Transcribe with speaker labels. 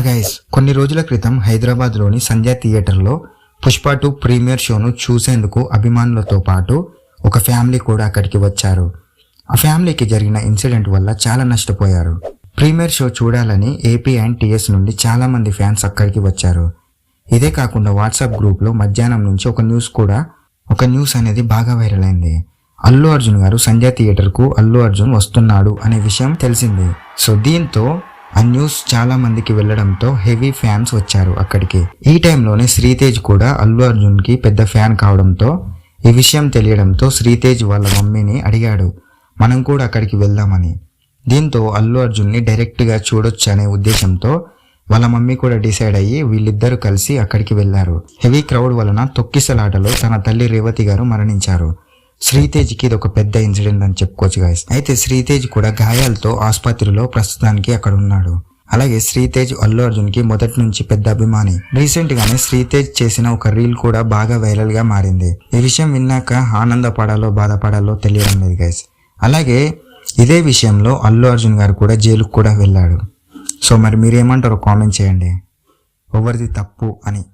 Speaker 1: Guys, కొన్ని రోజుల క్రితం హైదరాబాద్లోని సంధ్య థియేటర్లో పుష్ప 2 ప్రీమియర్ షోను చూసేందుకు అభిమానులతో పాటు ఒక ఫ్యామిలీ కూడా అక్కడికి వచ్చారు. ఆ ఫ్యామిలీకి జరిగిన ఇన్సిడెంట్ వల్ల చాలా నష్టపోయారు. ప్రీమియర్ షో చూడాలని ఏపీ అండ్ టీఎస్ నుండి చాలా మంది ఫ్యాన్స్ అక్కడికి వచ్చారు. ఇదే కాకుండా వాట్సాప్ గ్రూప్లో మధ్యాహ్నం నుంచి ఒక న్యూస్ అనేది బాగా వైరల్ అయింది. అల్లు అర్జున్ గారు సంధ్య థియేటర్కు అల్లు అర్జున్ వస్తున్నాడు అనే విషయం తెలిసింది. సో దీంతో ఆ న్యూస్ చాలా మందికి వెళ్లడంతో హెవీ ఫ్యాన్స్ వచ్చారు అక్కడికి. ఈ టైంలోనే శ్రీతేజ్ కూడా అల్లు అర్జున్ కి పెద్ద ఫ్యాన్ కావడంతో ఈ విషయం తెలియడంతో శ్రీతేజ్ వాళ్ళ మమ్మీని అడిగాడు మనం కూడా అక్కడికి వెళ్దామని. దీంతో అల్లు అర్జున్ ని డైరెక్ట్ గా చూడొచ్చు అనే ఉద్దేశంతో వాళ్ళ మమ్మీ కూడా డిసైడ్ అయ్యి వీళ్ళిద్దరూ కలిసి అక్కడికి వెళ్లారు. హెవీ క్రౌడ్ వలన తొక్కిసలాటలో తన తల్లి రేవతి గారు మరణించారు. శ్రీతేజ్ కి ఇది ఒక పెద్ద ఇన్సిడెంట్ అని చెప్పుకోవచ్చు గాయస్. అయితే శ్రీతేజ్ కూడా గాయాలతో ఆసుపత్రిలో ప్రస్తుతానికి అక్కడ ఉన్నాడు. అలాగే శ్రీతేజ్ అల్లు అర్జున్ కి మొదటి నుంచి పెద్ద అభిమాని. రీసెంట్ గానే శ్రీతేజ్ చేసిన ఒక రీల్ కూడా బాగా వైరల్ గా మారింది. ఈ విషయం విన్నాక ఆనందపడాలో బాధపడాలో తెలియడం లేదు గైస్. అలాగే ఇదే విషయంలో అల్లు అర్జున్ గారు కూడా జైలుకు కూడా వెళ్ళాడు. సో మరి మీరేమంటారో కామెంట్ చేయండి, ఎవరిది తప్పు అని.